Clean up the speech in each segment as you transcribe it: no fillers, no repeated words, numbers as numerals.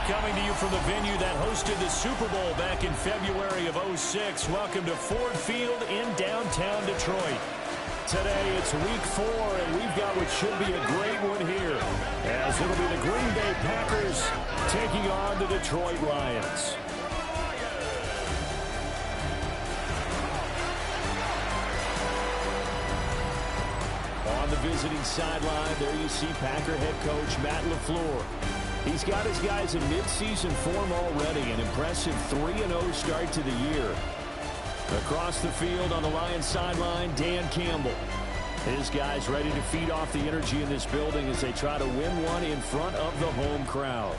coming to you from the venue that hosted the Super Bowl back in February of '06. Welcome to Ford Field in downtown Detroit. Today it's week 4, and we've got what should be a great one here, as it'll be the Green Bay Packers taking on the Detroit Lions. On the visiting sideline, there you see Packer head coach Matt LaFleur. He's got his guys in midseason form already, an impressive 3-0 start to the year. Across the field on the Lions sideline, Dan Campbell. His guys ready to feed off the energy in this building as they try to win one in front of the home crowd.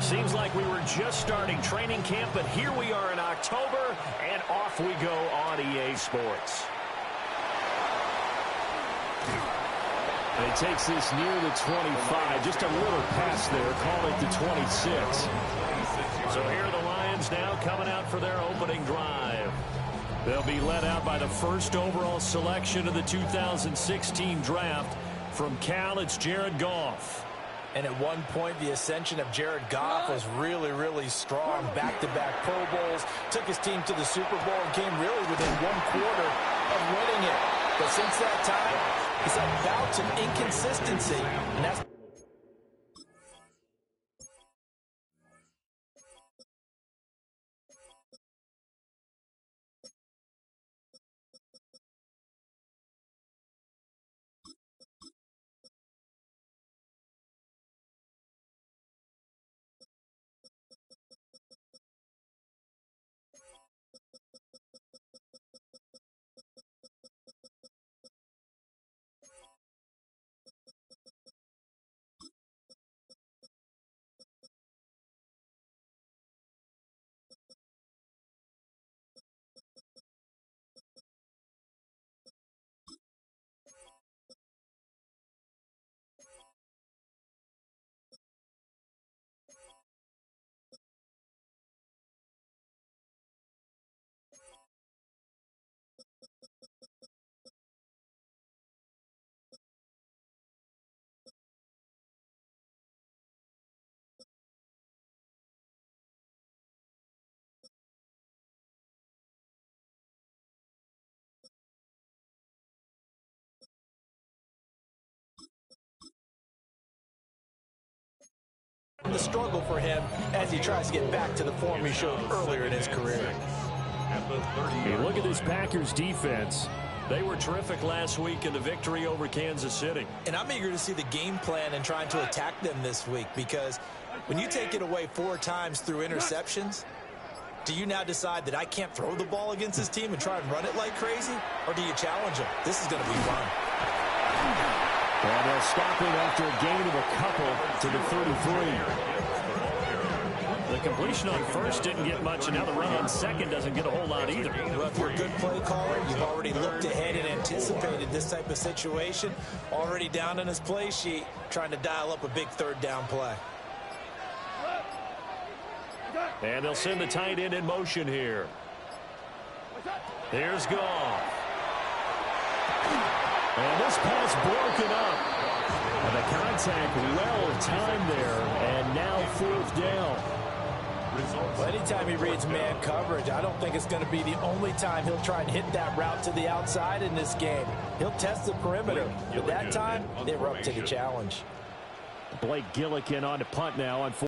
Seems like we were just starting training camp, but here we are in October, and off we go on EA Sports. And he takes this near the 25, just a little pass there, call it the 26. So here are the Lions now coming out for their opening drive. They'll be led out by the first overall selection of the 2016 draft. From Cal, it's Jared Goff. And at one point, the ascension of Jared Goff was really, really strong. Back-to-back Pro Bowls, took his team to the Super Bowl, and came really within 1/4 of winning it. But since that time, he's had bouts of inconsistency, and that's the struggle for him as he tries to get back to the form he showed earlier in his career. Hey, look at this Packers defense. They were terrific last week in the victory over Kansas City. And I'm eager to see the game plan and trying to attack them this week, because when you take it away 4 times through interceptions, do you now decide that I can't throw the ball against this team and try and run it like crazy? Or do you challenge them? This is going to be fun. And they'll stop it after a gain of a couple to the 33. The completion on first didn't get much, and now the run on second doesn't get a whole lot either. Well, if you're a good play caller, you've already looked ahead and anticipated this type of situation. Already down in his play sheet, trying to dial up a big third down play. And they'll send the tight end in motion here. There's Goff. And this pass broken up. And the contact well timed there, and now 4th down. Well, anytime he reads man coverage, I don't think it's going to be the only time he'll try and hit that route to the outside in this game. He'll test the perimeter, but that time, they were up to the challenge. Blake Gillikin on to punt now on 4.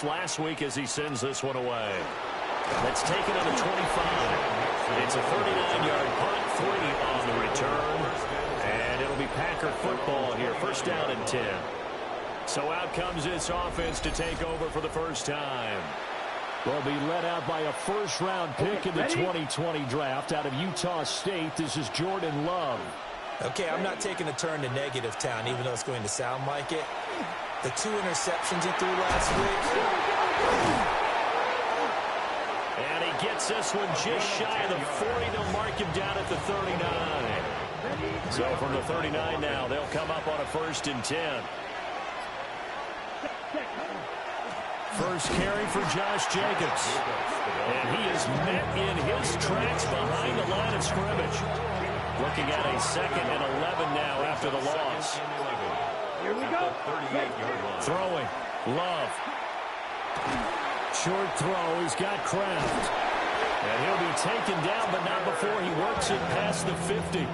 Last week as he sends this one away. That's taken on the 25. It's a 39-yard punt, 3 on the return. And it'll be Packer football here. First down and 10. So out comes this offense to take over for the first time. Will be led out by a first-round pick in the 2020 draft out of Utah State. This is Jordan Love. Okay, I'm not taking a turn to negative town, even though it's going to sound like it. The 2 interceptions he threw last week. And he gets this one just shy of the 40. They'll mark him down at the 39. So from the 39 now, they'll come up on a 1st and 10. First carry for Josh Jacobs. And he is met in his tracks behind the line of scrimmage. Looking at a 2nd and 11 now after the loss. Here we go. Throwing. Love. Short throw. He's got Kraft. And he'll be taken down, but not before he works it past the 50.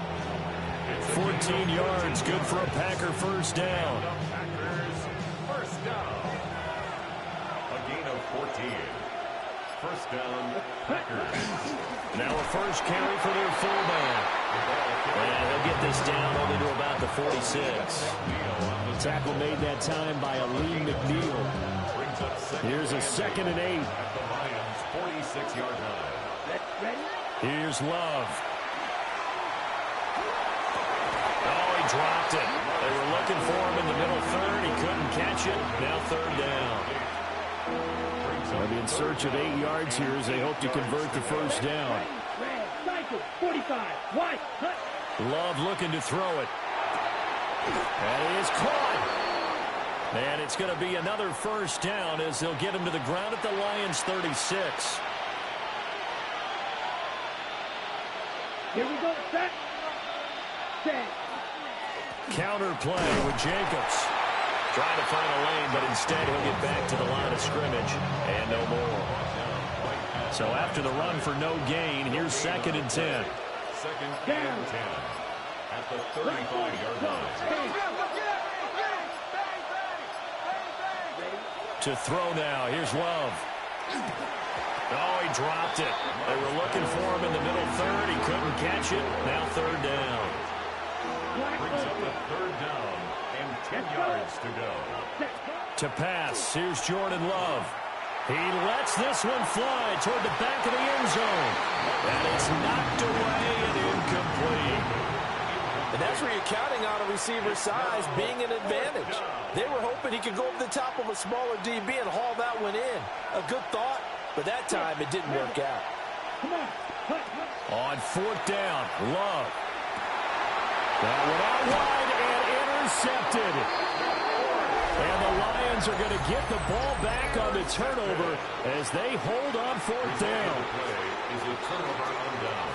14 yards. Good for a Packer first down. First down. A gain of 14. First down, Packers. Now a first carry for their fullback. And he'll get this down only to about the 46. Tackle made that time by Aleem McNeil. Here's a 2nd and 8. At the Lions' 46-yard line. Here's Love. Oh, he dropped it. They were looking for him in the middle third. He couldn't catch it. Now 3rd down. They'll be in search of 8 yards here as they hope to convert the first down. 45. Wide. Love looking to throw it. And he is caught. And it's going to be another first down as they'll get him to the ground at the Lions' 36. Here we go. Set. Set. Counter play with Jacobs. Trying to find a lane, but instead he'll get back to the line of scrimmage and no more. So after the run for no gain, here's 2nd and 10. 2nd and 10 at the 35-yard line. To throw now. Here's Love. Oh, he dropped it. They were looking for him in the middle third. He couldn't catch it. Now 3rd down. Brings up a 3rd down and 10 yards to go. To pass. Here's Jordan Love. He lets this one fly toward the back of the end zone. And it's knocked away and incomplete. And that's where you're counting on a receiver's size being an advantage. They were hoping he could go over the top of a smaller DB and haul that one in. A good thought, but that time it didn't work out. On 4th down, Love. That one out wide and intercepted. And the Lions are going to get the ball back on the turnover as they hold on 4th down. Is a turnover on down.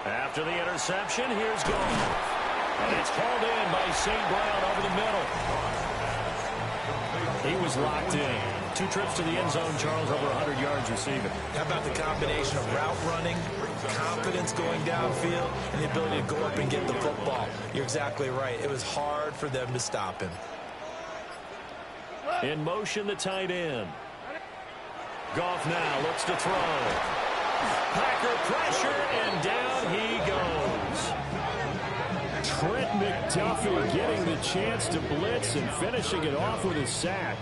After the interception, here's Goff. And it's called in by St. Brown over the middle. He was locked in. 2 trips to the end zone, Charles, over 100 yards receiving. How about the combination of route running, confidence going downfield, and the ability to go up and get the football? You're exactly right. It was hard for them to stop him. In motion, the tight end. Goff now looks to throw. Packer pressure, and down he goes. Trent McDuffie getting the chance to blitz and finishing it off with a sack.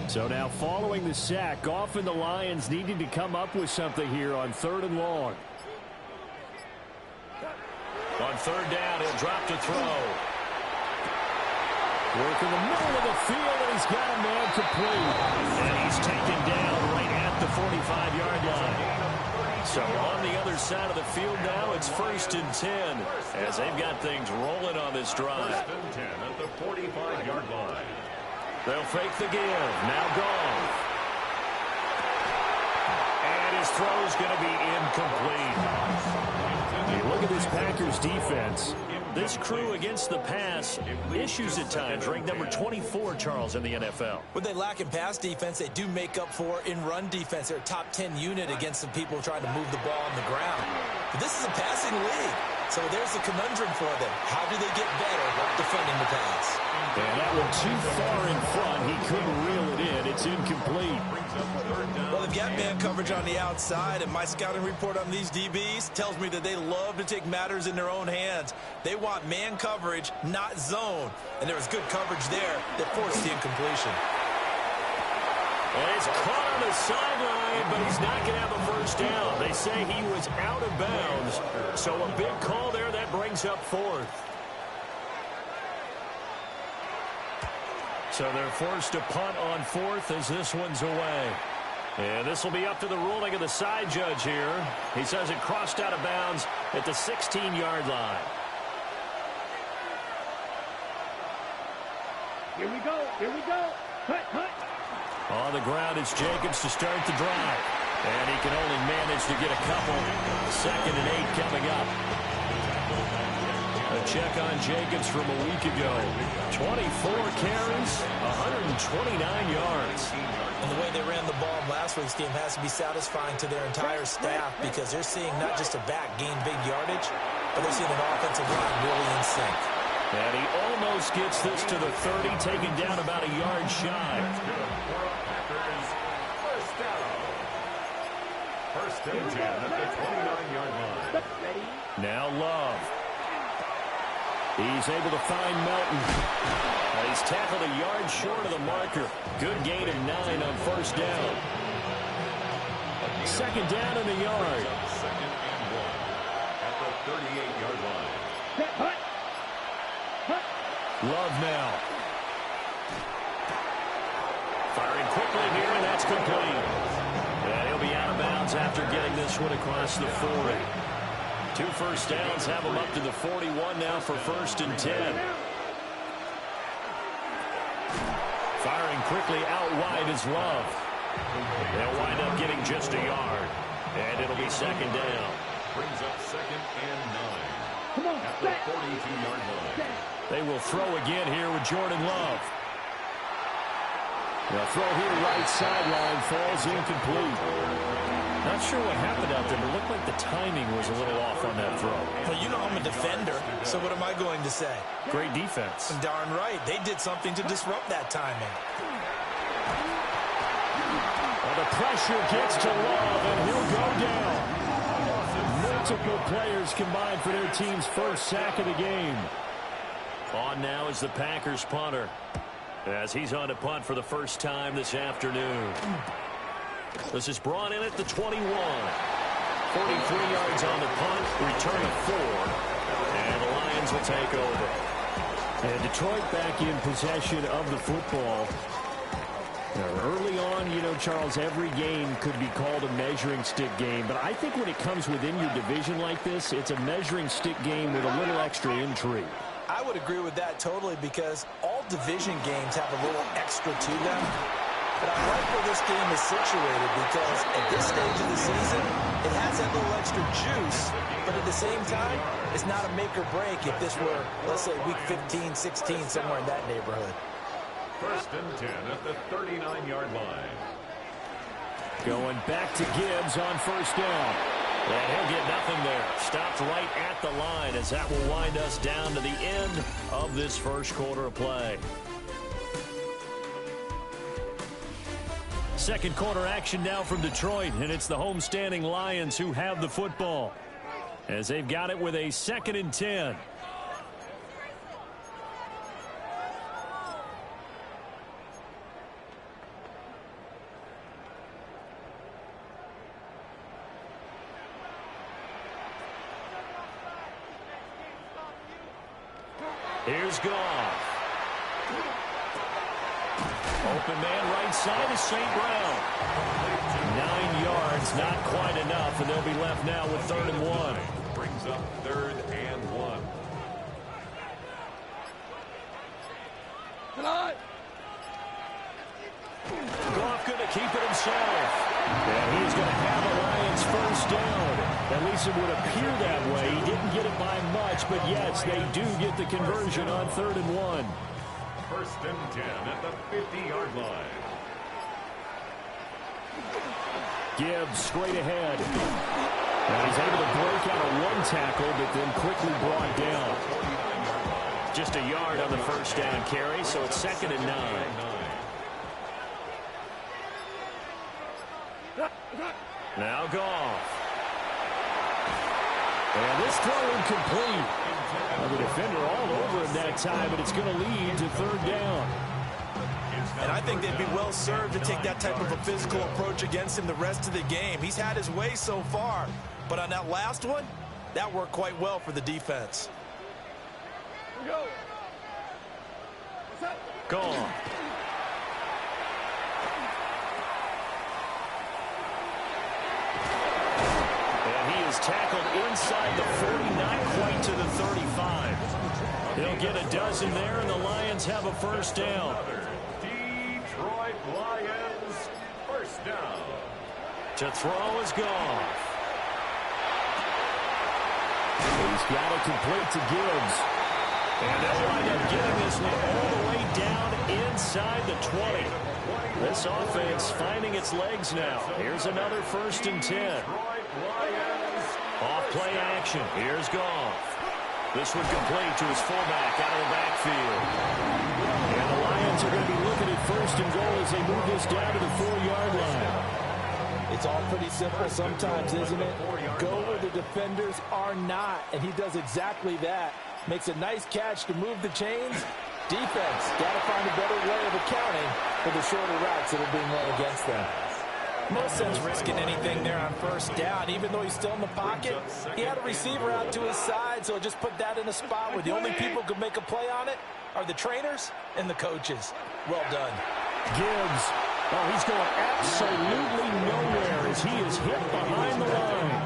So now following the sack, Goff and the Lions needing to come up with something here on 3rd and long. On 3rd down, he'll drop to throw. Work in the middle of the field, and he's got a man complete. And he's taken down right at the 45-yard line. So on the other side of the field now, it's 1st and 10 as they've got things rolling on this drive. 1st and 10 at the 45-yard line. They'll fake the give. Now Goff. And his throw's going to be incomplete. Hey, look at this Packers defense. This crew against the pass, issues at times, ranked number 24, Charles, in the NFL. When they lack in pass defense, they do make up for in run defense. They're a top 10 unit against some people trying to move the ball on the ground. But this is a passing league, so there's a conundrum for them. How do they get better defending the pass? And that one too far in front. He couldn't reel it in. It's incomplete. Well, they've got man coverage on the outside, and my scouting report on these DBs tells me that they love to take matters in their own hands. They want man coverage, not zone. And there was good coverage there that forced the incompletion. And it's caught on the sideline, but he's not going to have a first down. They say he was out of bounds. So a big call there that brings up fourth. So they're forced to punt on fourth as this one's away. And this will be up to the ruling of the side judge here. He says it crossed out of bounds at the 16-yard line. Here we go. Here we go. Hut, hut. On the ground, it's Jacobs to start the drive. And he can only manage to get a couple. 2nd and 8 coming up. A check on Jacobs from a week ago. 24 carries, 129 yards. And the way they ran the ball last week's game has to be satisfying to their entire staff because they're seeing not just a back gain big yardage, but they're seeing an offensive line really in sync. And he almost gets this to the 30, taken down about a yard shy. First and 10 at the 29-yard line. Now Love. He's able to find Melton. He's tackled a yard short of the marker. Good gain of 9 on first down. 2nd down in the yard. 2nd and 1 at the 38-yard line. Love now. Firing quickly here, and that's complete. And he'll be out of bounds after getting this one across the 40. 2 first downs have him up to the 41 now for 1st and 10. Firing quickly out wide is Love. They'll wind up getting just a yard. And it'll be 2nd down. Brings up 2nd and 9 Come on, at the 42-yard line. They will throw again here with Jordan Love. The throw here right sideline falls incomplete. Not sure what happened out there, but it looked like the timing was a little off on that throw. Well, you know I'm a defender, so what am I going to say? Great defense. Darn right. They did something to disrupt that timing. Well, the pressure gets to Love, and he'll go down. Multiple players combined for their team's first sack of the game. On now is the Packers punter, as he's on to punt for the first time this afternoon. This is brought in at the 21. 43 yards on the punt, return of 4, and the Lions will take over. And Detroit back in possession of the football. Early on, you know, Charles, every game could be called a measuring stick game. But I think when it comes within your division like this, it's a measuring stick game with a little extra intrigue. I would agree with that totally because all division games have a little extra to them. But I like where this game is situated because at this stage of the season, it has that little extra juice. But at the same time, it's not a make or break if this were, let's say, week 15, 16, somewhere in that neighborhood. 1st and 10 at the 39-yard line. Going back to Gibbs on first down. And he'll get nothing there. Stopped right at the line as that will wind us down to the end of this first quarter of play. Second quarter action now from Detroit, and it's the homestanding Lions who have the football as they've got it with a 2nd and 10. Here's Goff. Open man right side is St. Brown. 9 yards, not quite enough, and they'll be left now with 3rd and 1. Brings up 3rd and 1. Goff going to keep it himself. And he's going to have a Lions first down. At least it would appear that way. He didn't get it by much, but yes, they do get the conversion on 3rd and 1. 1st and 10 at the 50-yard line. Gibbs straight ahead. And he's able to break out of one tackle, but then quickly brought down. Just a yard on the 1st down carry, so it's 2nd and 9. Now Goff. And this throw incomplete. Well, the defender all over him that time, but it's going to lead to 3rd down. And I think they'd be well served to take that type of a physical approach against him the rest of the game. He's had his way so far, but on that last one, that worked quite well for the defense. Gone. And he is tackled inside the 40, not quite to the 35. He'll get a dozen there, and the Lions have a 1st down. Detroit Lions, 1st down. To throw is Goff. He's got it complete to Gibbs. And they'll wind up getting this one all the way down inside the 20. This offense finding its legs now. Here's another 1st and 10. Off play action. Here's Goff. This one complete to his fullback out of the backfield. And the Lions are going to be looking at 1st and goal as they move this down to the 4-yard line. It's all pretty simple sometimes, isn't it? Go where the defenders are not, and he does exactly that. Makes a nice catch to move the chains. Defense, got to find a better way of accounting for the shorter routes that are being run against them. No sense risking anything there on 1st down. Even though he's still in the pocket, he had a receiver out to his side, so just put that in a spot where the only people who could make a play on it are the trainers and the coaches. Well done. Gibbs. Oh, he's going absolutely nowhere as he is hit behind the line.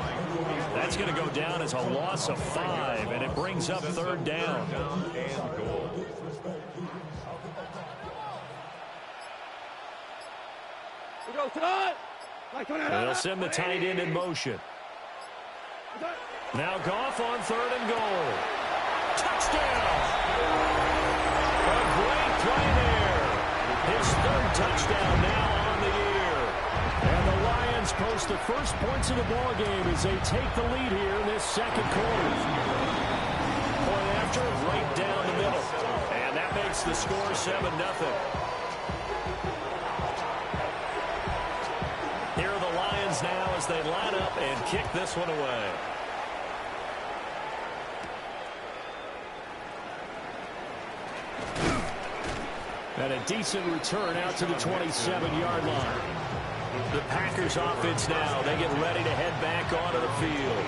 That's going to go down as a loss of 5, and it brings up 3rd down. And they'll send the tight end in motion. Now Goff on 3rd and goal. Touchdown! A great play there. His 3rd touchdown now on the year. And the Lions post the first points of the ball game as they take the lead here in this 2nd quarter. Point after, right down the middle. And that makes the score 7-0. Here are the Lions now as they line up and kick this one away. And a decent return out to the 27-yard line. The Packers offense now, they get ready to head back onto the field.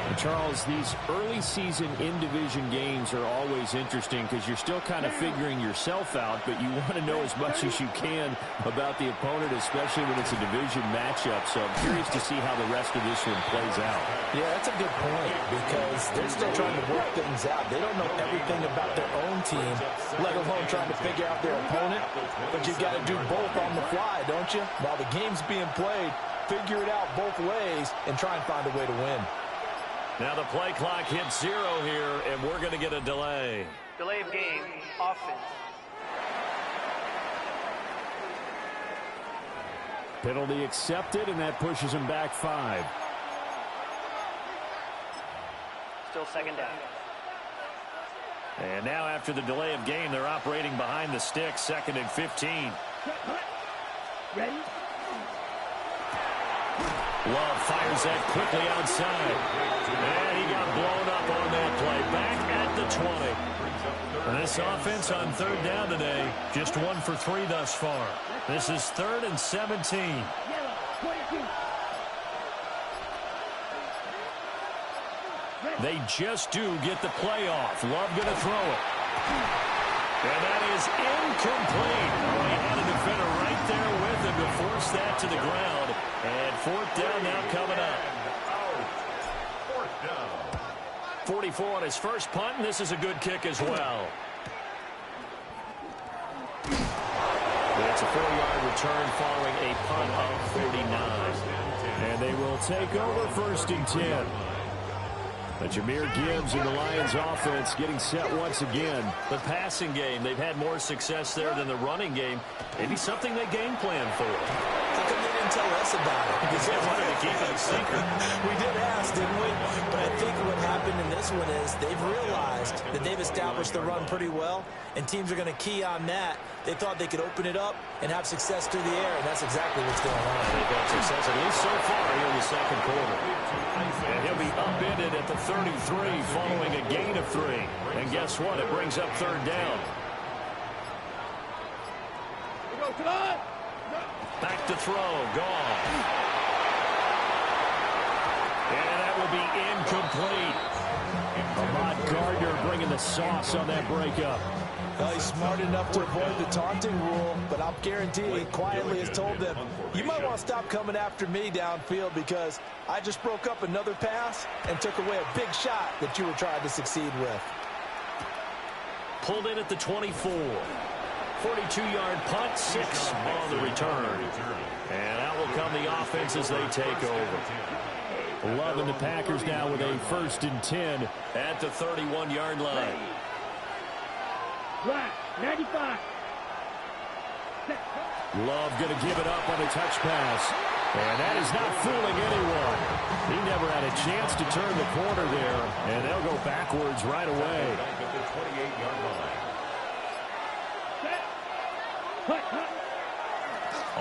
And Charles, these early season in-division games are always interesting because you're still kind of figuring yourself out, but you want to know as much as you can about the opponent, especially when it's a division matchup. So I'm curious to see how the rest of this one plays out. Yeah, that's a good point because they're still trying to work things out. They don't know everything about their own team, let alone trying to figure out their opponent. But you've got to do both on the fly, don't you? While the game's being played, figure it out both ways and try and find a way to win. Now the play clock hits 0 here, and we're going to get a delay. Delay of game, offense. Penalty accepted, and that pushes him back 5. Still 2nd down. And now after the delay of game, they're operating behind the sticks, 2nd and 15. Ready? Love fires that quickly outside. And he got blown up on that play. Back at the 20. And this offense on 3rd down today, just 1 for 3 thus far. This is 3rd and 17. They just do get the play off. Love going to throw it. And that is incomplete. He had a defender right there with him to force that to the ground. And 4th down now coming up. 4th down. 44 on his first punt, and this is a good kick as well. It's a 4-yard return following a punt of 49. And they will take over 1st and 10. But Jahmyr Gibbs and the Lions offense getting set once again. The passing game, they've had more success there than the running game. Maybe something they game plan for. How come they didn't tell us about it? Because they wanted to keep it a secret. We did ask, didn't we? But I think what happened in this one is they've realized that they've established the run pretty well, and teams are going to key on that. They thought they could open it up and have success through the air, and that's exactly what's going on. They've had success, at least so far, here in the second quarter. And he'll be upended at the 33 following a gain of 3. And guess what? It brings up 3rd down. Back to throw. Gone. And that will be incomplete. Ahmad Gardner bringing the sauce on that breakup. Well, he's smart enough to avoid the taunting rule, but I'll guarantee he quietly has told them, you might want to stop coming after me downfield because I just broke up another pass and took away a big shot that you were trying to succeed with. Pulled in at the 24. 42-yard punt, 6 on the return. And out will come the offense as they take over. Loving the Packers now with a 1st and 10 at the 31-yard line. Right, 95. Love going to give it up on a touch pass. And that is not fooling anyone. He never had a chance to turn the corner there. And they'll go backwards right away.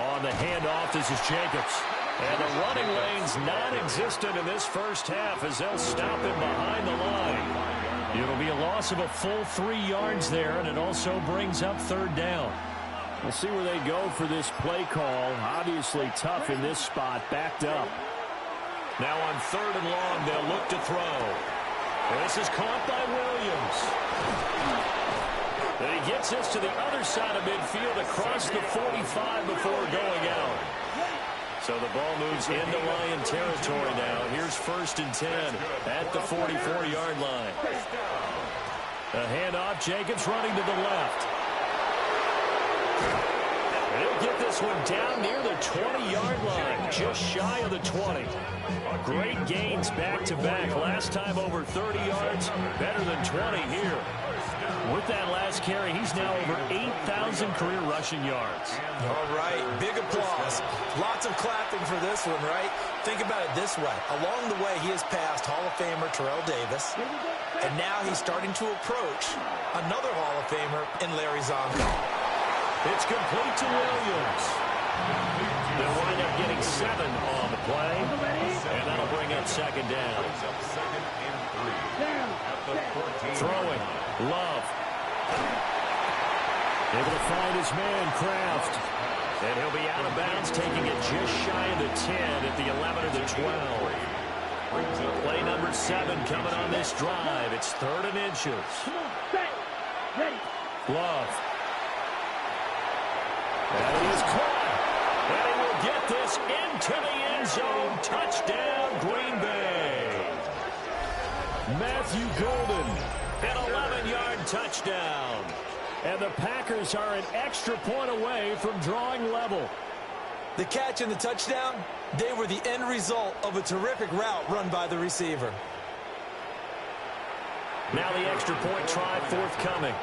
On the handoff, this is Jacobs. And the running lane's non-existent in this first half as they'll stop him behind the line. It'll be a loss of a full 3 yards there, and it also brings up 3rd down. We'll see where they go for this play call. Obviously tough in this spot, backed up. Now on 3rd and long, they'll look to throw. This is caught by Williams. And he gets this to the other side of midfield across the 45 before going out. So the ball moves into Lion territory now. Here's 1st and 10 at the 44-yard line. A handoff, Jacobs running to the left. And he'll get this one down near the 20-yard line, just shy of the 20. Great gains back-to-back. Last time over 30 yards, better than 20 here. With that last carry, he's now over 8,000 career rushing yards. All right, big applause. Lots of clapping for this one, right? Think about it this way. Along the way, he has passed Hall of Famer Terrell Davis, and now he's starting to approach another Hall of Famer in Larry Zonko. It's complete to Williams. They'll wind up getting 7 on the play, and that'll bring up 2nd down. Throwing, Love. Able to find his man, Kraft. And he'll be out of bounds, taking it just shy of the 10 at the 11 or the 12. Play number 7 coming on this drive. It's 3rd and inches. Love. And he is caught. And he will get this into the end zone. Touchdown, Green Bay. Matthew Golden. An 11-yard touchdown. And the Packers are an extra point away from drawing level. The catch and the touchdown, they were the end result of a terrific route run by the receiver. Now the extra point try forthcoming.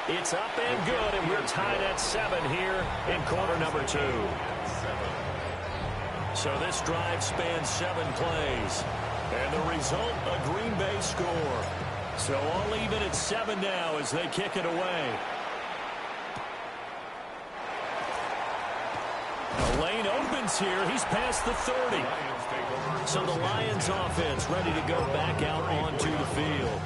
It's up and good, and we're tied at 7 here in quarter number 2. So this drive spans 7 plays. And the result, a Green Bay score. So all even at 7 now as they kick it away. The lane opens here. He's past the 30. So the Lions offense ready to go back out onto the field.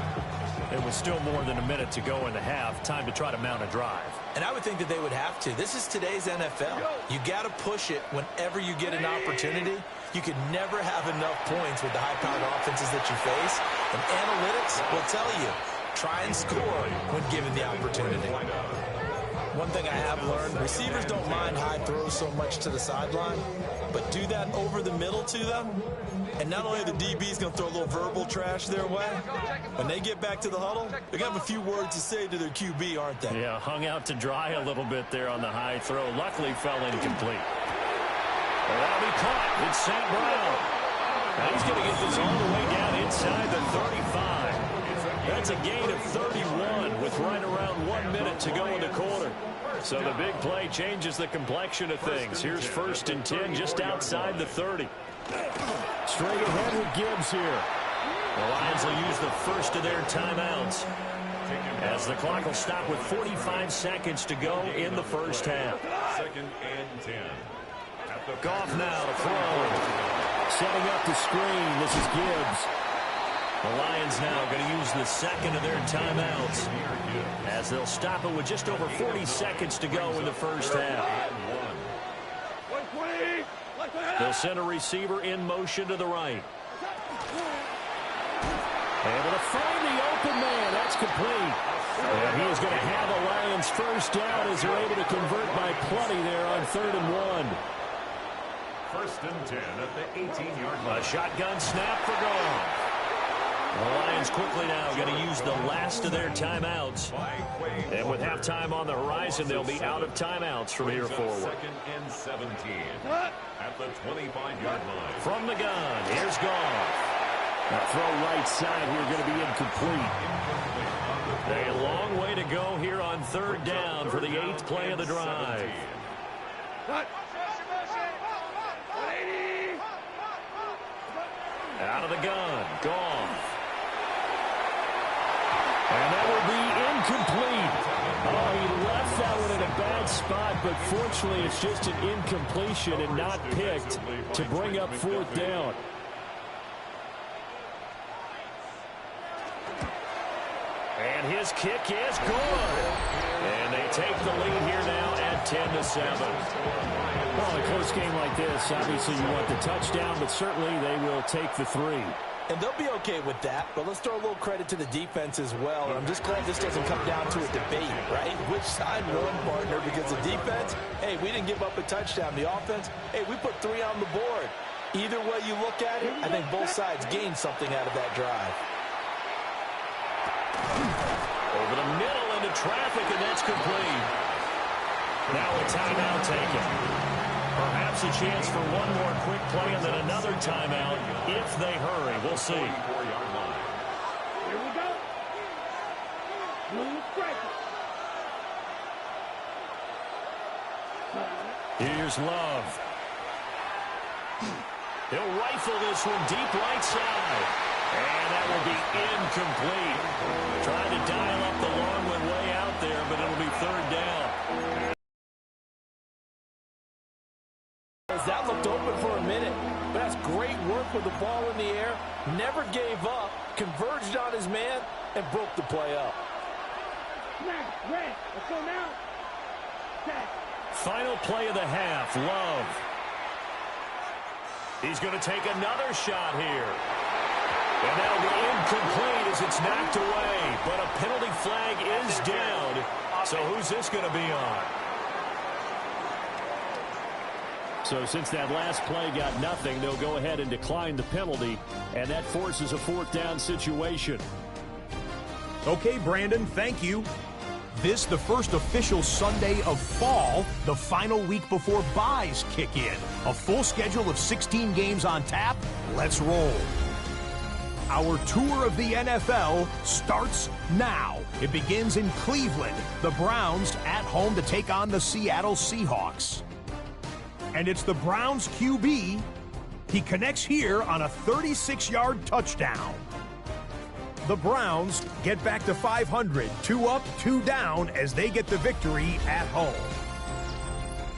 It was still more than a minute to go in the half. Time to try to mount a drive. And I would think that they would have to. This is today's NFL. You got to push it whenever you get an opportunity. You could never have enough points with the high-powered offenses that you face. And analytics will tell you, try and score when given the opportunity. One thing I have learned, receivers don't mind high throws so much to the sideline, but do that over the middle to them, and not only are the DBs going to throw a little verbal trash their way, when they get back to the huddle, they're going to have a few words to say to their QB, aren't they? Yeah, hung out to dry a little bit there on the high throw. Luckily fell incomplete. Well, that'll be caught. It's St. Brown. Now he's going to get this all the way down inside the 35. That's a gain of 31 with right around 1 minute to go in the quarter. So the big play changes the complexion of things. Here's 1st and 10 just outside the 30. Straight ahead with Gibbs here. The Lions will use the first of their timeouts, as the clock will stop with 45 seconds to go in the first half. 2nd and 10. Goff now to throw. Setting up the screen. This is Gibbs. The Lions now going to use the second of their timeouts, as they'll stop it with just over 40 seconds to go in the first half. They'll send a receiver in motion to the right. Able to find the open man. That's complete. And he is going to have a Lions first down as they're able to convert by plenty there on 3rd and 1. 1st and 10 at the 18-yard line. A shotgun snap for Goff. The Lions quickly now going to use the last of their timeouts. And with halftime on the horizon, they'll be out of timeouts from here forward. 2nd and 17 at the 25-yard line. From the gun, here's Goff. Now throw right side here going to be incomplete. A long way to go here on 3rd down for the 8th play of the drive. Out of the gun, Goff. And that will be incomplete. Oh, he left that one in a bad spot, but fortunately it's just an incompletion and not picked to bring up 4th down. And his kick is good. And they take the lead here now at 10-7. Well, in a close game like this, obviously you want the touchdown, but certainly they will take the 3. And they'll be okay with that, but let's throw a little credit to the defense as well. And I'm just glad this doesn't come down to a debate, right? Which side won, partner? Because the defense, hey, we didn't give up a touchdown. The offense, hey, we put 3 on the board. Either way you look at it, I think both sides gained something out of that drive. Over the middle into traffic, and that's complete. Now a timeout taken. Perhaps a chance for one more quick play and then another timeout if they hurry. We'll see. Here we go. Move striker. Here's Love. He'll rifle this one deep right side. And that will be incomplete. Trying to dial up the long one way out there, but it'll be 3rd down. That looked open for a minute, but that's great work with the ball in the air. Never gave up, converged on his man, and broke the play up. Red. Let's go now. Final play of the half, Love. He's going to take another shot here. And that'll be incomplete as it's knocked away. But a penalty flag is down. So who's this going to be on? So since that last play got nothing, they'll go ahead and decline the penalty, and that forces a 4th down situation. Okay, Brandon, thank you. This the first official Sunday of fall, the final week before byes kick in. A full schedule of 16 games on tap. Let's roll. Our tour of the NFL starts now. It begins in Cleveland. The Browns at home to take on the Seattle Seahawks. And it's the Browns QB. He connects here on a 36-yard touchdown. The Browns get back to 500, 2 up, 2 down as they get the victory at home.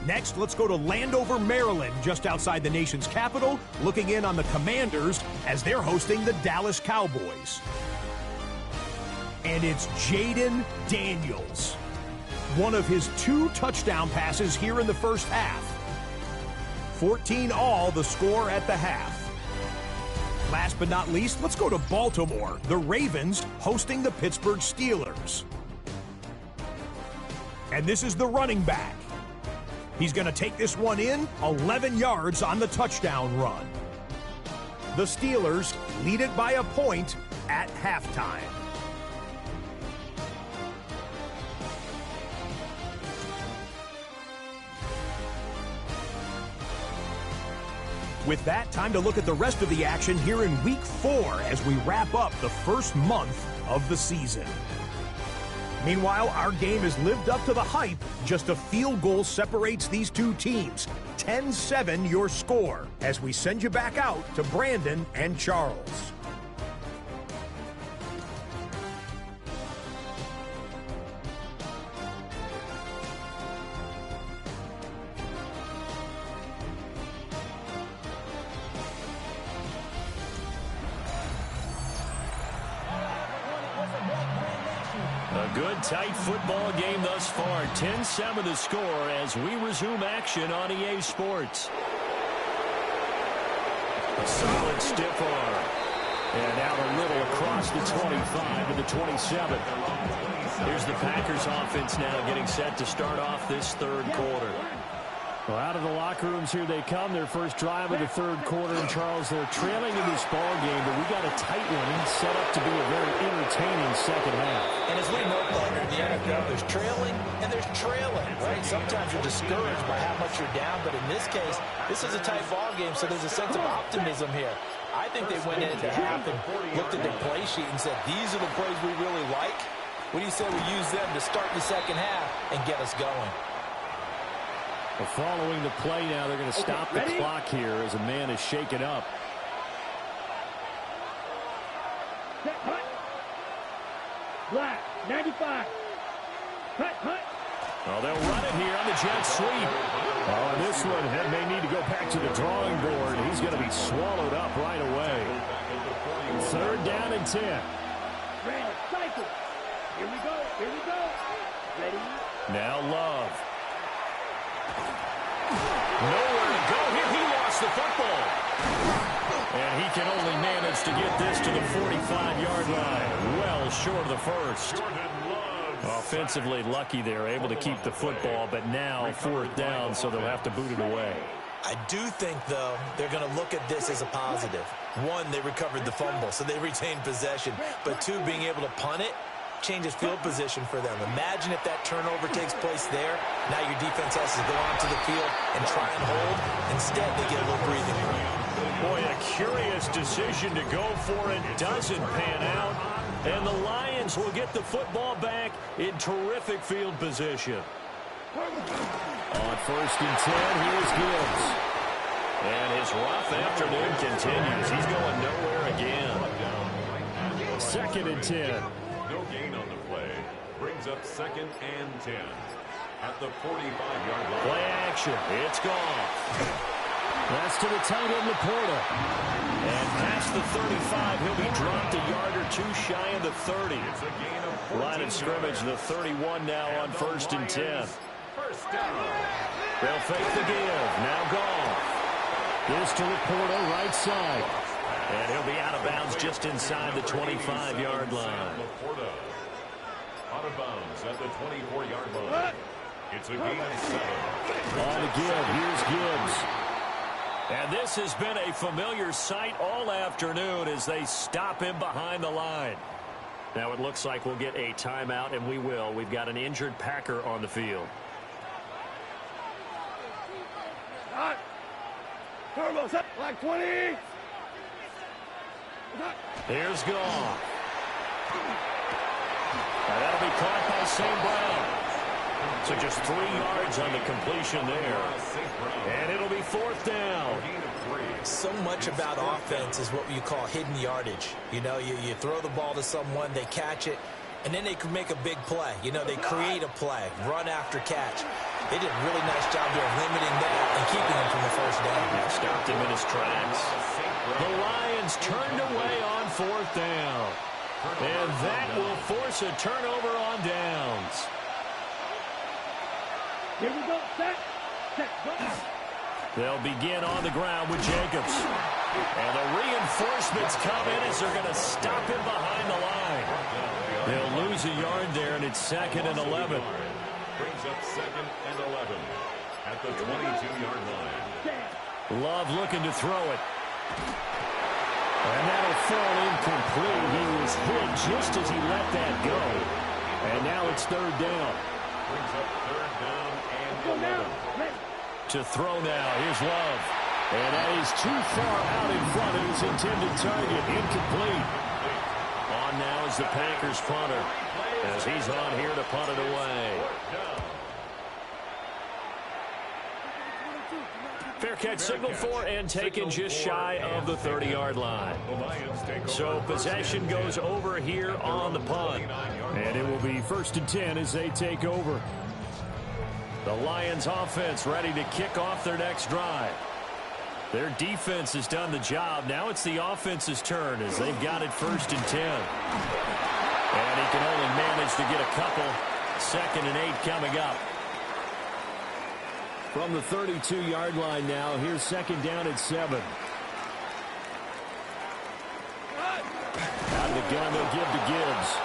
Next, let's go to Landover, Maryland, just outside the nation's capital, looking in on the Commanders as they're hosting the Dallas Cowboys. And it's Jaden Daniels. One of his 2 touchdown passes here in the first half. 14 all, the score at the half. Last but not least, let's go to Baltimore. The Ravens hosting the Pittsburgh Steelers. And this is the running back. He's going to take this one in, 11 yards on the touchdown run. The Steelers lead it by a point at halftime. With that, time to look at the rest of the action here in Week 4 as we wrap up the first month of the season. Meanwhile, our game has lived up to the hype. Just a field goal separates these two teams. 10-7 your score as we send you back out to Brandon and Charles. Good tight football game thus far. 10-7 the score as we resume action on EA Sports. A solid stiff arm. And out a little across the 25 to the 27. Here's the Packers offense now getting set to start off this third quarter. Well, out of the locker rooms here they come. Their first drive of the third quarter. And, Charles, they're trailing in this ball game, but we got a tight one set up to be a very entertaining second half. And as we know, partner, in the NFL, there's trailing and there's trailing, right? Sometimes you're discouraged by how much you're down, but in this case, this is a tight ball game, so there's a sense of optimism here. I think they went into half and looked at their play sheet and said, these are the plays we really like. What do you say we use them to start the second half and get us going? Well, following the play now, they're going to stop the clock here as a man is shaken up. Black, 95. Cut. Oh, they'll run it here on the jet sweep. Oh, this one may need to go back to the drawing board. He's going to be swallowed up right away. Third down and 10. Brandon, cycle. Here we go. Ready? Now Love. Nowhere to go here. He lost the football. And he can only manage to get this to the 45-yard line. Well short of the first. Offensively lucky they're able to keep the football, but now fourth down, so they'll have to boot it away. I do think, though, they're going to look at this as a positive. One, they recovered the fumble, so they retained possession. But two, being able to punt it changes field position for them. Imagine if that turnover takes place there. Now your defense has to go onto the field and try and hold. Instead, they get a little breathing room. Boy, a curious decision to go for it doesn't pan out. And the Lions will get the football back in terrific field position. On first and 10, here's Gibbs. And his rough afternoon continues. He's going nowhere again. Second and 10. No gain on the play. Brings up second and 10 at the 45-yard line. Play action. It's gone. That's to the tight end, Laporta. And past the 35, he'll be dropped a yard or two shy of the 30. Line of scrimmage, the 31 now on first and 10. First down. They'll fake the give. Now gone. This to Laporta, right side. And he'll be out of bounds just inside the 25-yard line. Laporta out of bounds at the 24-yard line. It's a gain of 7. On the give, here's Gibbs. And this has been a familiar sight all afternoon as they stop him behind the line. Now it looks like we'll get a timeout, and we will. We've got an injured Packer on the field. Turbo, like 20. Here's Goff. Now that'll be caught by St. Brown. So just 3 yards on the completion there. And it'll be fourth down. So much about offense is what you call hidden yardage. You know, you throw the ball to someone, they catch it, and then they can make a big play. You know, they create a play, run after catch. They did a really nice job there of limiting that and keeping him from the first down. That stopped him in his tracks. The Lions turned away on fourth down. And that will force a turnover on downs. Here we go. Set, go. They'll begin on the ground with Jacobs. And the reinforcements come in as they're going to stop him behind the line. They'll lose a yard there, and it's second and 11. Brings up 2nd and 11 at the 22-yard line. Love looking to throw it. And that'll fall incomplete. He was hit just as he let that go. And now it's 3rd down. Brings up 3rd down and 11. To throw now. Here's Love. And that is too far out in front of his intended target. Incomplete. On now is the Packers punter, as he's on here to punt it away. Fair catch signal for and taken just shy of the 30-yard line. So possession goes over here on the punt. And it will be 1st and 10 as they take over. The Lions offense ready to kick off their next drive. Their defense has done the job. Now it's the offense's turn as they've got it 1st and 10. And he can only manage to get a couple. 2nd and 8 coming up. From the 32-yard line now, here's 2nd down at 7. Out of the gun, they'll give to Gibbs.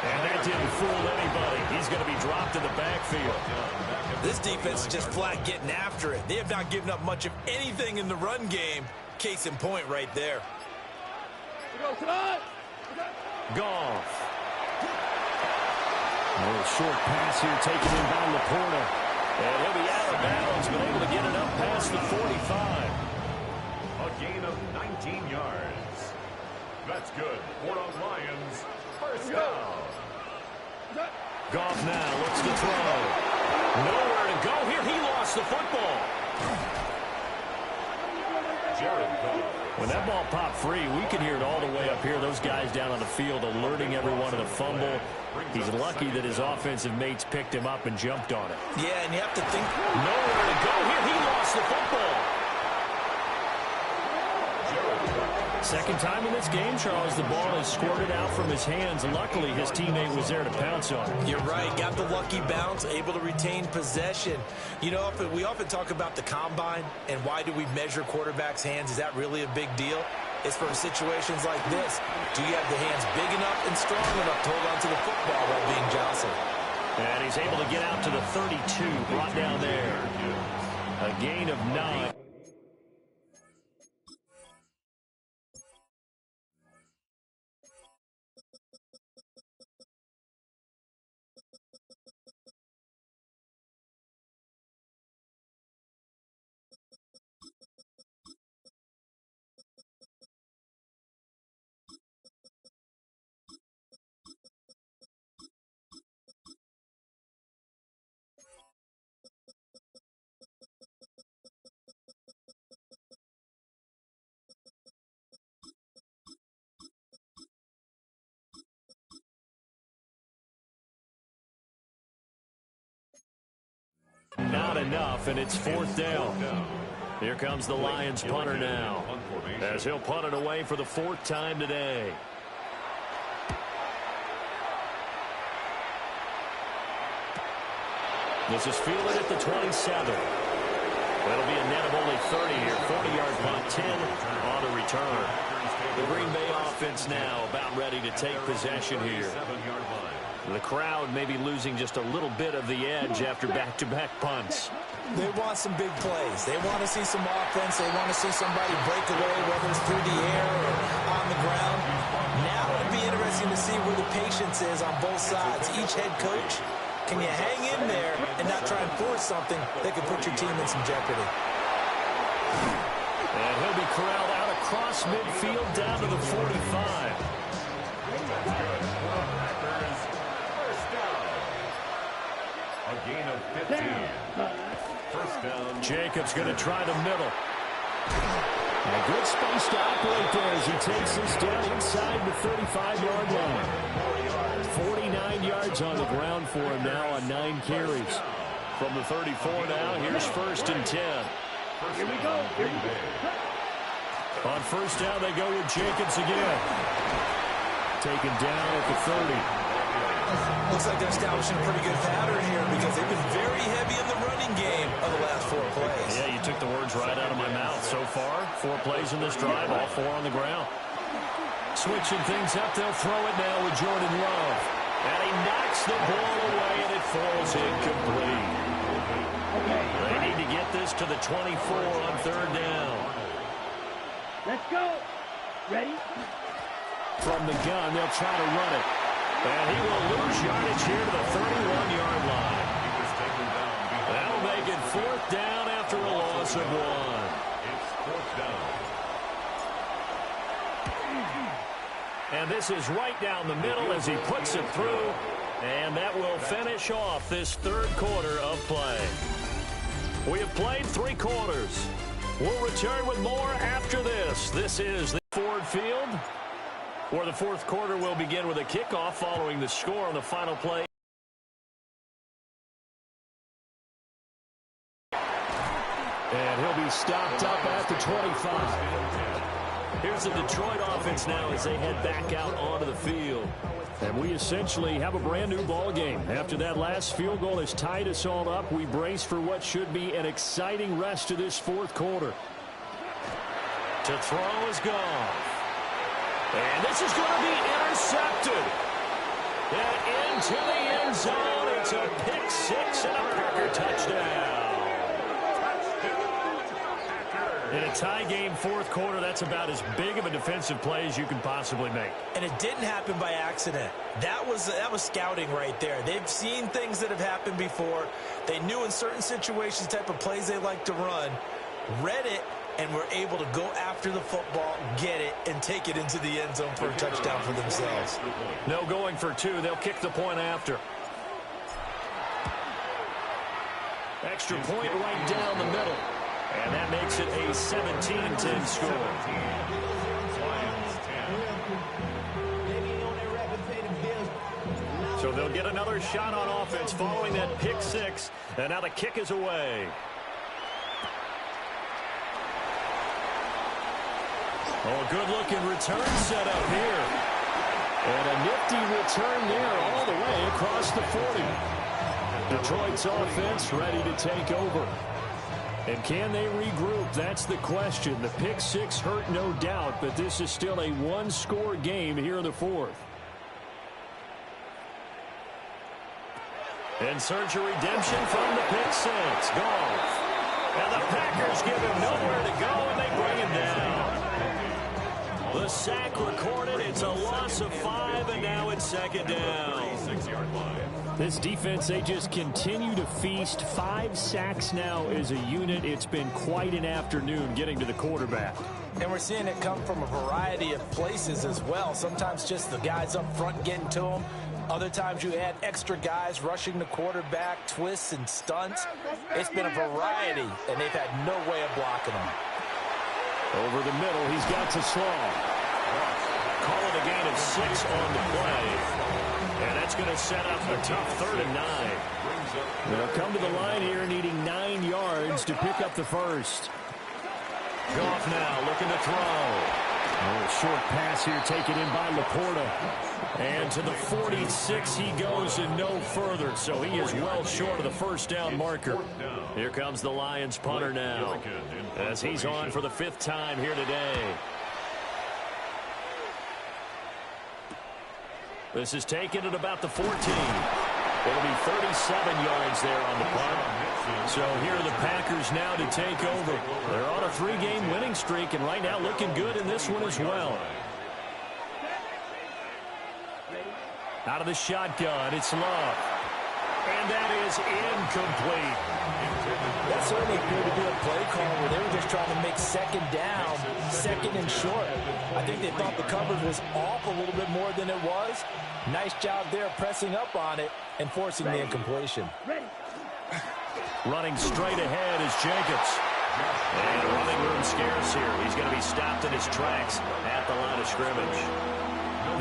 And that didn't fool anybody. He's going to be dropped in the backfield. This defense is just flat getting after it. They have not given up much of anything in the run game. Case in point right there. Goff. A little short pass here taken in by Laporta. And he'll be out of bounds, but able to get it up past the 45. A gain of 19 yards. That's good for the Lions. 1st down. Goff now looks to throw. Nowhere to go here. He lost the football. Jared Goff. When that ball popped free, we can hear it all the way up here. Those guys down on the field alerting everyone of the fumble. He's lucky that his offensive mates picked him up and jumped on it. Yeah, and you have to think. Nowhere to go here. He lost the football. Second time in this game, Charles, the ball has squirted out from his hands. Luckily, his teammate was there to pounce on it. You're right. Got the lucky bounce, able to retain possession. You know, we often talk about the combine and why do we measure quarterbacks' hands. Is that really a big deal? It's for situations like this. Do you have the hands big enough and strong enough to hold on to the football while being jostled? And he's able to get out to the 32, brought down there. A gain of 9. Not enough, and it's 4th down. Here comes the Lions punter now, as he'll punt it away for the 4th time today. This is fielded at the 27. That'll be a net of only 30 here. 40-yard punt, 10 on the return. The Green Bay offense now about ready to take possession here. The crowd may be losing just a little bit of the edge after back-to-back punts. They want some big plays. They want to see some offense. They want to see somebody break away, whether it's through the air or on the ground. Now it'll be interesting to see where the patience is on both sides. Each head coach, can you hang in there and not try and force something that could put your team in some jeopardy? And he'll be corralled out across midfield down to the 45. A gain of 15. 1st down. Jacobs going to try the middle. A good space to operate there as he takes this down inside the 35-yard line. 49 yards on the ground for him now on 9 carries. From the 34 now, here's 1st and 10. Here we go. Here we go. On 1st down, they go with Jacobs again. Taken down at the 30. Looks like they're establishing a pretty good pattern here because they've been very heavy in the running game of the last 4 plays. Yeah, you took the words right out of my mouth. So far, 4 plays in this drive, all 4 on the ground. Switching things up, they'll throw it now with Jordan Love. And he knocks the ball away, and it falls incomplete. They need to get this to the 24 on third down. Let's go. Ready? From the gun, they'll try to run it. And he will lose yardage here to the 31-yard line. That'll make it fourth down after a loss of 1. It's fourth down. And this is right down the middle as he puts it through. And that will finish off this third quarter of play. We have played 3 quarters. We'll return with more after this. This is the Ford Field, where the fourth quarter will begin with a kickoff following the score on the final play. And he'll be stopped up at the 25. Here's the Detroit offense now as they head back out onto the field. And we essentially have a brand-new ball game. After that last field goal has tied us all up, we brace for what should be an exciting rest of this fourth quarter. To throw is Goff. And this is going to be intercepted. And into the end zone. It's a pick 6 and a Packer touchdown. In a tie game fourth quarter, that's about as big of a defensive play as you can possibly make. And it didn't happen by accident. That was scouting right there. They've seen things that have happened before. They knew in certain situations the type of plays they like to run, read it, and were able to go after the football, get it, and take it into the end zone for a touchdown for themselves. No going for 2. They'll kick the point after. Extra point right down the middle. And that makes it a 17-10 score. So they'll get another shot on offense following that pick 6. And now the kick is away. Oh, good-looking return set up here. And a nifty return there all the way across the 40. Detroit's offense ready to take over. And can they regroup? That's the question. The pick 6 hurt, no doubt, but this is still a one-score game here in the fourth. And search a redemption from the pick 6. Goff. And the Packers give him nowhere to go, and they bring him down. The sack recorded. It's a loss of 5, and now it's second down. 6-yard line. This defense, they just continue to feast. 5 sacks now as a unit. It's been quite an afternoon getting to the quarterback. And we're seeing it come from a variety of places as well. Sometimes just the guys up front getting to them. Other times you add extra guys rushing the quarterback, twists and stunts. It's been a variety, and they've had no way of blocking them. Over the middle, he's got to Slaw. Call it a gain of 6 on the play. And that's going to set up a tough 3rd and 9. They'll come to the line here needing 9 yards to pick up the first. Goff now looking to throw. A short pass here taken in by Laporta. And to the 46 he goes and no further. So he is well short of the first down marker. Here comes the Lions punter now as he's on for the 5th time here today. This is taken at about the 14. It'll be 37 yards there on the punt. So here are the Packers now to take over. They're on a 3-game winning streak, and right now looking good in this one as well. Out of the shotgun, it's Love. And that is incomplete. That certainly appeared to be a play call where they were just trying to make second down, second and short. I think they thought the coverage was off a little bit more than it was. Nice job there pressing up on it and forcing the incompletion. Running straight ahead is Jacobs. And running room scarce here. He's going to be stopped in his tracks at the line of scrimmage.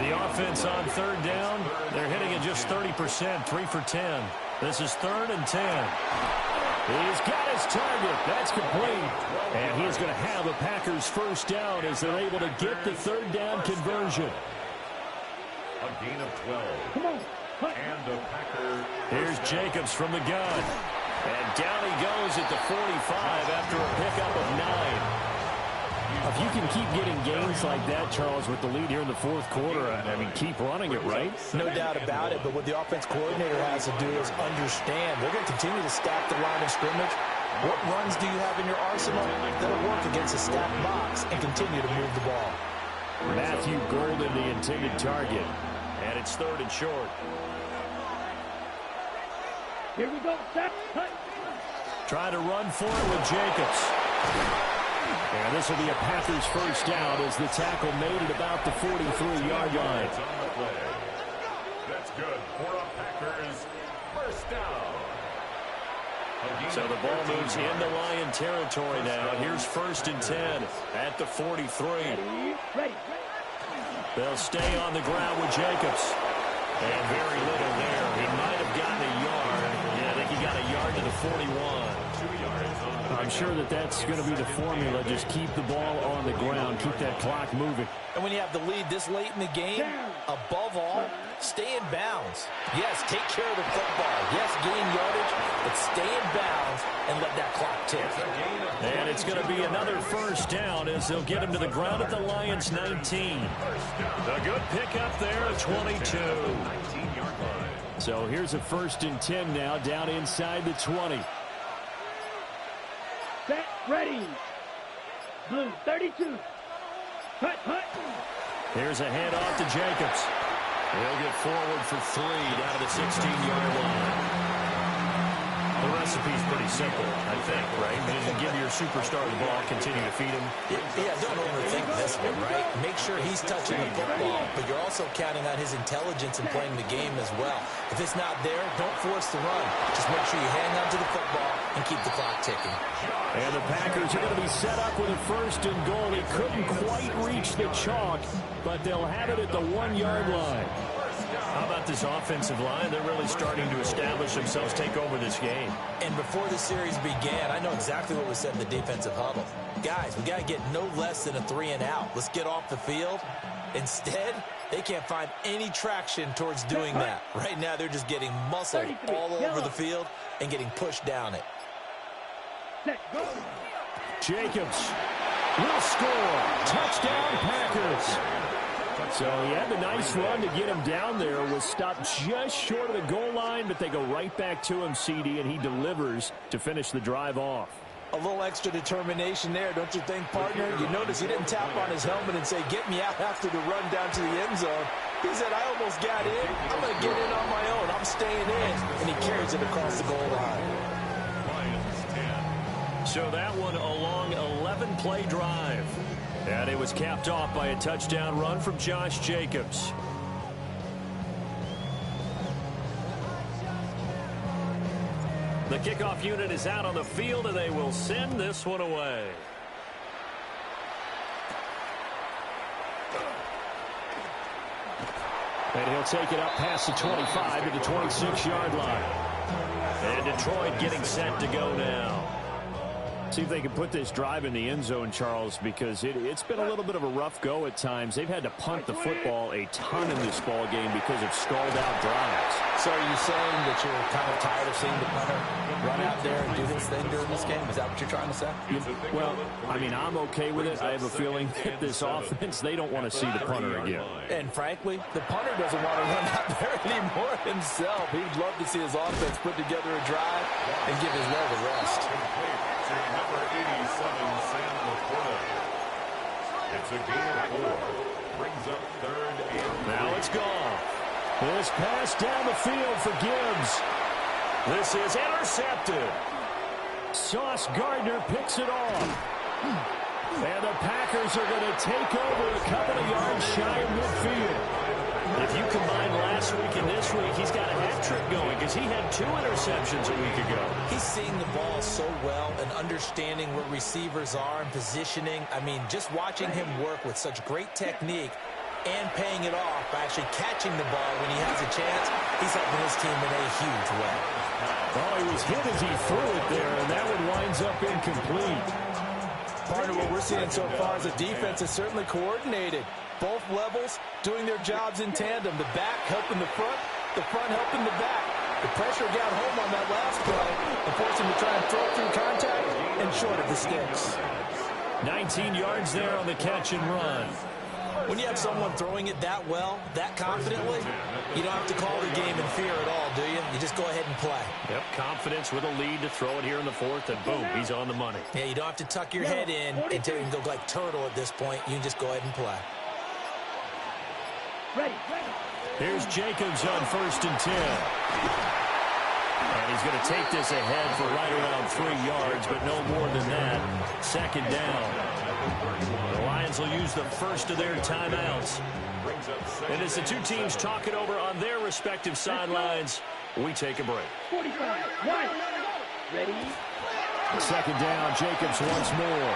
The offense on 3rd down, they're hitting at just 30%, 3 for 10. This is 3rd and 10. He's got his target. That's complete. And he's going to have a Packers first down as they're able to get the 3rd down conversion. A gain of 12. And a Packer. Here's Jacobs from the gun. And down he goes at the 45 after a pickup of 9. If you can keep getting gains like that, Charles, with the lead here in the fourth quarter, I mean, keep running it, right? No doubt about it, but what the offense coordinator has to do is understand they're going to continue to stack the line of scrimmage. What runs do you have in your arsenal that'll work against a stacked box and continue to move the ball? Matthew Golden, the intended target. And it's 3rd and short. Here we go. Set. Cut. Trying to run for it with Jacobs. And this will be a Packers first down as the tackle made at about the 43-yard line. That's good for a Packers first down. So the ball moves into Lion territory now. Here's 1st and 10 at the 43. Ready. They'll stay on the ground with Jacobs. And very little there. He might have gotten a yard. Yeah, I think he got a yard to the 41. 2 yards on the I'm sure that's going to be the formula. Just keep the ball on the ground. Keep that clock moving. And when you have the lead this late in the game, above all, stay in bounds. Yes, take care of the football. Yes, gain yardage, but stay in bounds and let that clock tick. And it's going to be another first down as they'll get him to the ground at the Lions' 19. A good pickup there at 22. So here's a 1st and 10 now down inside the 20. Set. Ready. Blue 32. Cut. Here's a handoff to Jacobs. He'll get forward for 3 down to the 16-yard line. The recipe's pretty simple, I think, right? You give your superstar the ball, continue to feed him. Yeah, don't overthink this one, right? Make sure he's touching the football, but you're also counting on his intelligence in playing the game as well. If it's not there, don't force the run. Just make sure you hang on to the football and keep the clock ticking. And the Packers are going to be set up with a 1st and goal. They couldn't quite reach the chalk, but they'll have it at the 1-yard line. How about this offensive line? They're really starting to establish themselves, take over this game. And before the series began, I know exactly what was said in the defensive huddle. Guys, we got to get no less than a 3-and-out. Let's get off the field. Instead, they can't find any traction towards doing that. Right now, they're just getting muscled all over the field and getting pushed down it. Jacobs will score. Touchdown, Packers. So he had the nice run to get him down there. Was stopped just short of the goal line, but they go right back to him, CD, and he delivers to finish the drive off. A little extra determination there, don't you think, partner? You notice he didn't tap on his helmet and say, get me out after the run down to the end zone. He said, I almost got in. I'm going to get in on my own. I'm staying in. And he carries it across the goal line. So that one a long 11-play drive. And it was capped off by a touchdown run from Josh Jacobs. The kickoff unit is out on the field, and they will send this one away. And he'll take it up past the 25 to the 26-yard line. And Detroit getting set to go now. See if they can put this drive in the end zone, Charles, because it's been a little bit of a rough go at times. They've had to punt the football a ton in this ball game because of stalled-out drives. So are you saying that you're kind of tired of seeing the punter run out there and do this thing during this game? Is that what you're trying to say? Well, I mean, I'm okay with it. I have a feeling that this offense, they don't want to see the punter again. And frankly, the punter doesn't want to run out there anymore himself. He'd love to see his offense put together a drive and give his leg a rest. Number 87, Sam LaFleur. It's a gain of 4. Brings up 3rd and 3. Now it's gone. This pass down the field for Gibbs. This is intercepted. Sauce Gardner picks it off. And the Packers are going to take over a couple of yards shy of midfield. If you combine last week and this week, he's got a hat trick going because he had 2 interceptions a week ago. He's seeing the ball so well and understanding where receivers are and positioning. I mean, just watching him work with such great technique and paying it off by actually catching the ball when he has a chance, he's helping his team in a huge way. Oh, he was hit as he threw it there, and that one winds up incomplete. Partner, what we're seeing so far is the defense is certainly coordinated. Both levels doing their jobs in tandem. The back helping the front helping the back. The pressure got home on that last play and forced him to try and throw through contact and short of the sticks. 19 yards there on the catch and run. When you have someone throwing it that well, that confidently, you don't have to call the game in fear at all, do you? You just go ahead and play. Yep, confidence with a lead to throw it here in the fourth, and boom, he's on the money. Yeah, you don't have to tuck your head in until you can go like turtle at this point. You can just go ahead and play. Ready. Here's Jacobs on 1st and 10. And he's going to take this ahead for right around 3 yards, but no more than that. 2nd down. The Lions will use the first of their timeouts. And as the two teams talk it over on their respective sidelines, we take a break. 45, 1. Ready. 2nd down, Jacobs once more.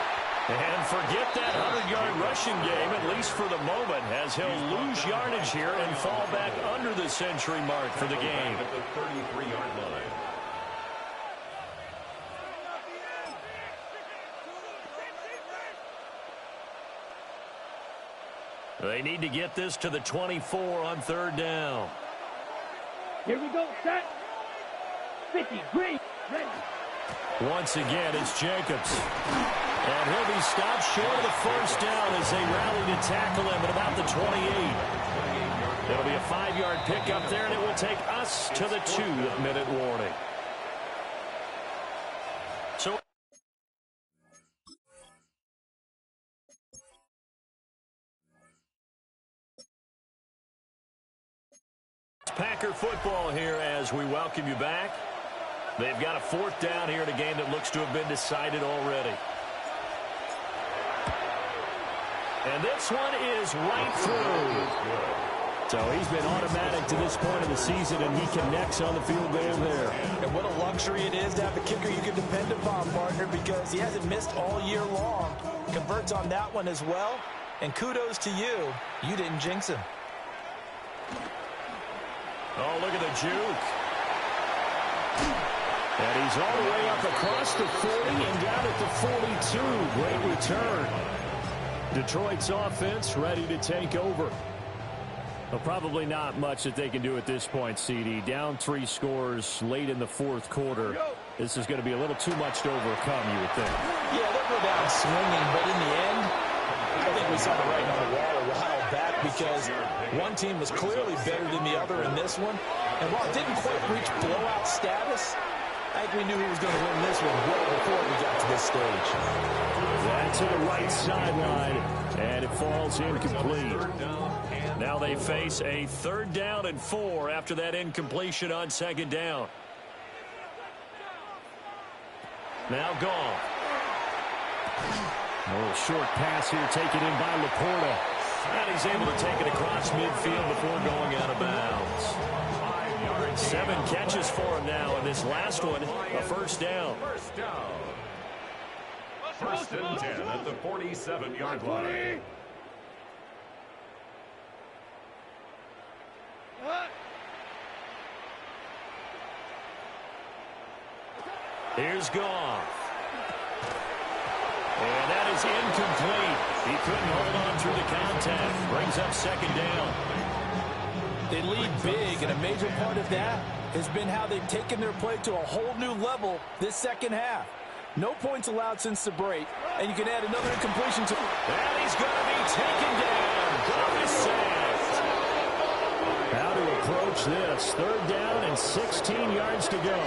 And forget that 100-yard rushing game, at least for the moment, as he'll lose yardage here and fall back under the century mark for the game. At the 33-yard line. They need to get this to the 24 on 3rd down. Here we go, set. 50, green, ready. Once again, it's Jacobs. And he'll be stopped short of the 1st down as they rally to tackle him at about the 28. It'll be a 5-yard pickup there, and it will take us to the 2-minute warning. So Packer football here as we welcome you back. They've got a 4th down here in a game that looks to have been decided already. And this one is right through. So he's been automatic to this point of the season, and he connects on the field goal there. And what a luxury it is to have a kicker you can depend upon, partner, because he hasn't missed all year long. Converts on that one as well. And kudos to you. You didn't jinx him. Oh, look at the juke. And he's all the way up across the 40 and down at the 42. Great return. Detroit's offense ready to take over. Well, probably not much that they can do at this point, CD. Down 3 scores late in the 4th quarter. This is going to be a little too much to overcome, you would think. Yeah, they'll go down swinging, but in the end, I think we saw the writing on the wall a while back because one team was clearly better than the other in this one. And while it didn't quite reach blowout status, I think we knew he was going to win this one well before we got to this stage. That to the right sideline, and it falls incomplete. Now they face a 3rd down and 4 after that incompletion on 2nd down. Now gone. A little short pass here taken in by Laporta. And he's able to take it across midfield before going out of bounds. 7 catches for him now, and this last one, a 1st down. 1st and 10 at the 47-yard line. Here's Goff. And that is incomplete. He couldn't hold on through the contact. Brings up 2nd down. They lead big, and a major part of that has been how they've taken their play to a whole new level this 2nd half. No points allowed since the break, and you can add another incompletion to... And he's going to be taken down. Goff is sacked. How to approach this. 3rd down and 16 yards to go.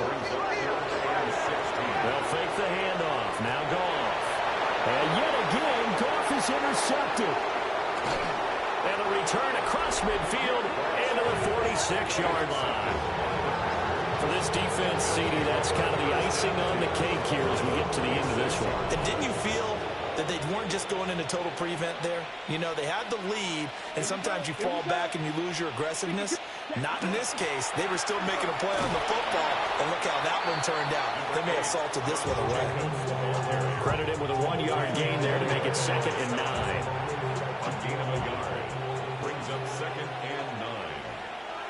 They'll fake the handoff. Now Goff. And yet again, Goff is intercepted. And a return across midfield into the 46-yard line. For this defense, CD, that's kind of the icing on the cake here as we get to the end of this one. And didn't you feel that they weren't just going into total prevent there? You know, they had the lead, and sometimes you fall back and you lose your aggressiveness. Not in this case. They were still making a play on the football, and look how that one turned out. They may have salted this one away. Credit him with a 1-yard gain there to make it 2nd and 9. A gain of a yard brings up 2nd and 9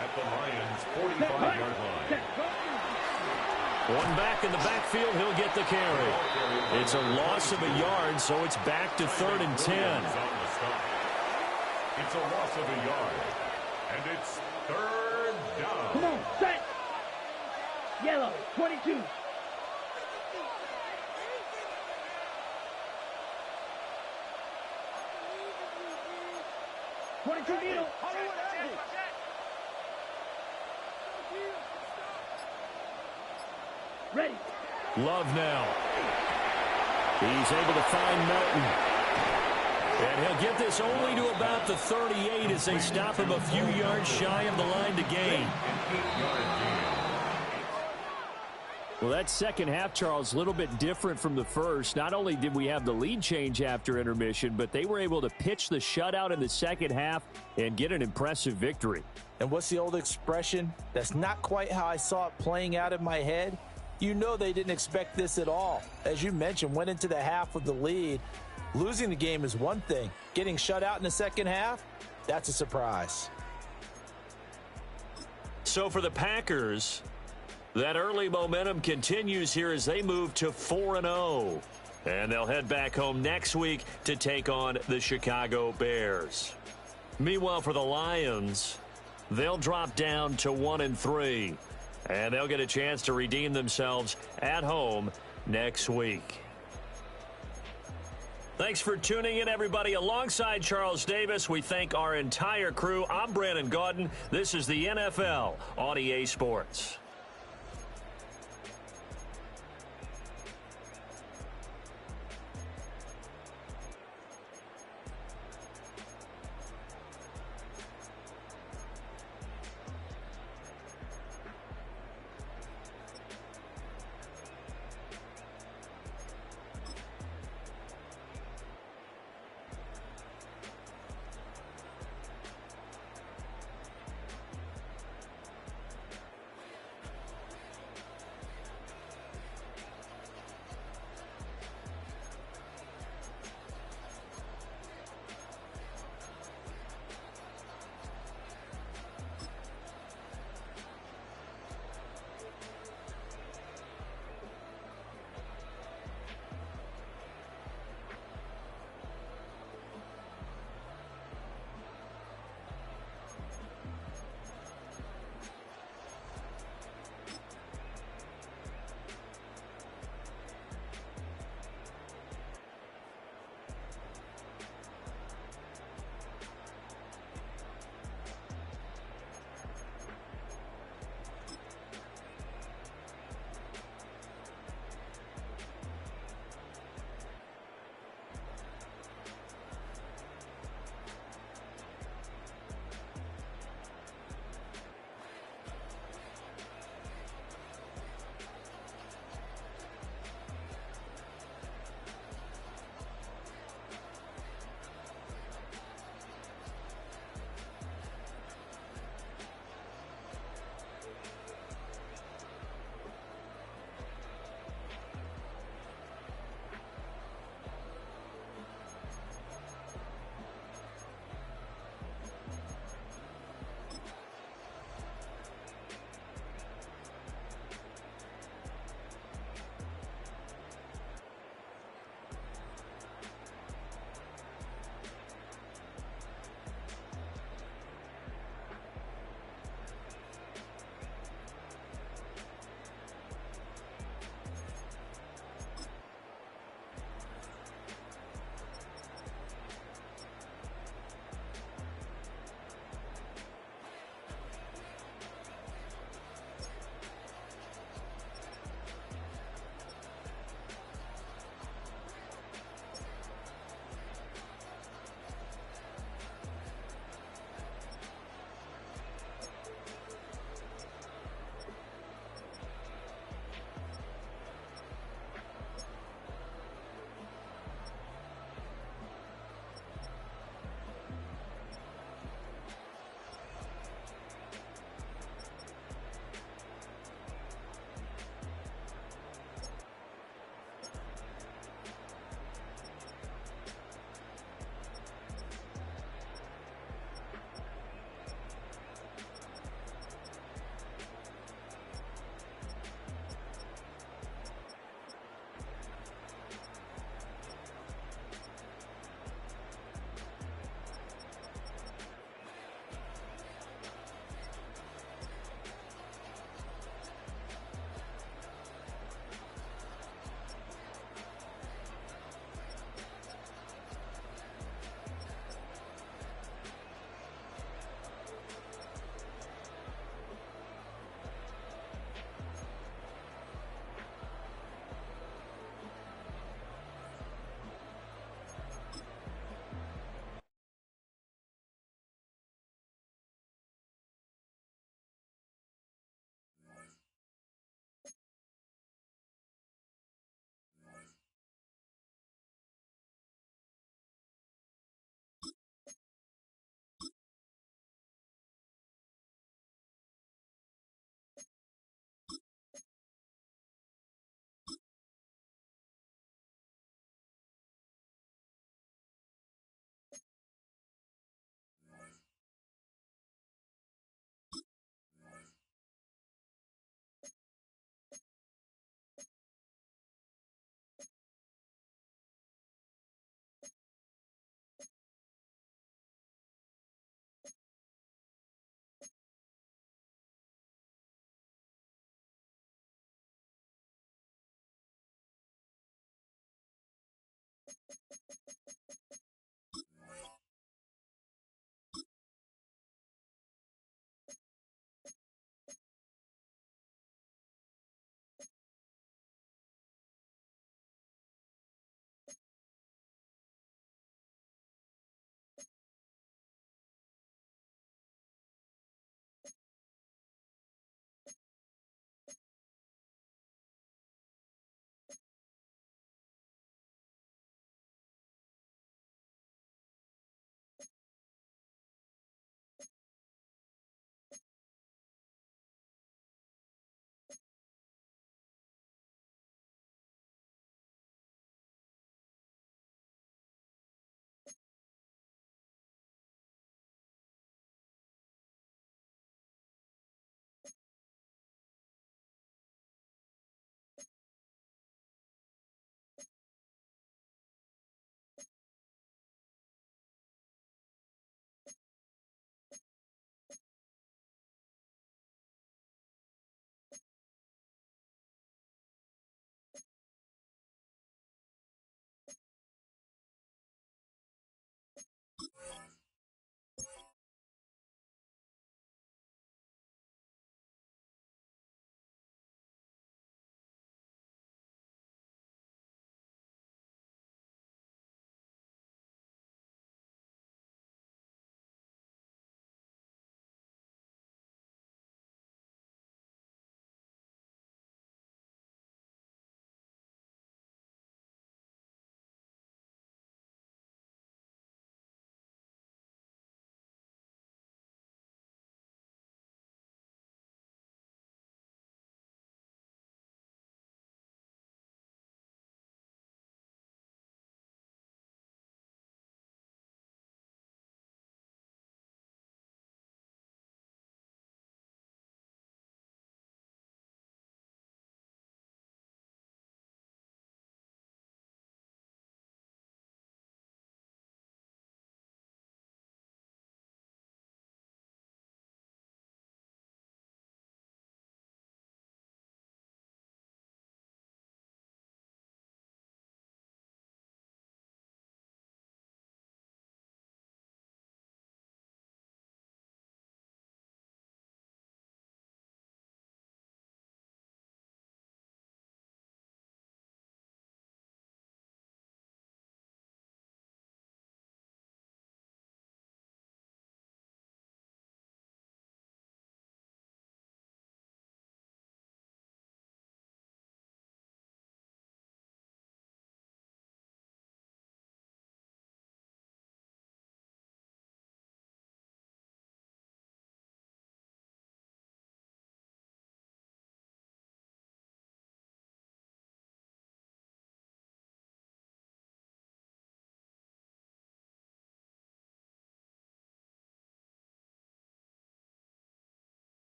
at the Lions' 45-yard line. One back in the backfield, he'll get the carry. It's a loss of a yard, so it's back to 3rd and 10. It's a loss of a yard, and it's 3rd down. Come on, set. Yellow, 22. Ready. Love now. He's able to find Melton. And he'll get this only to about the 38 as they stop him a few yards shy of the line to gain. Well, that second half, Charles, a little bit different from the first. Not only did we have the lead change after intermission, but they were able to pitch the shutout in the second half and get an impressive victory. And what's the old expression? That's not quite how I saw it playing out in my head. You know they didn't expect this at all. As you mentioned, went into the half with the lead. Losing the game is one thing. Getting shut out in the second half, that's a surprise. So for the Packers, that early momentum continues here as they move to 4-0. And they'll head back home next week to take on the Chicago Bears. Meanwhile, for the Lions, they'll drop down to 1-3. And they'll get a chance to redeem themselves at home next week. Thanks for tuning in, everybody. Alongside Charles Davis, we thank our entire crew. I'm Brandon Gaudin. This is the NFL on EA Sports.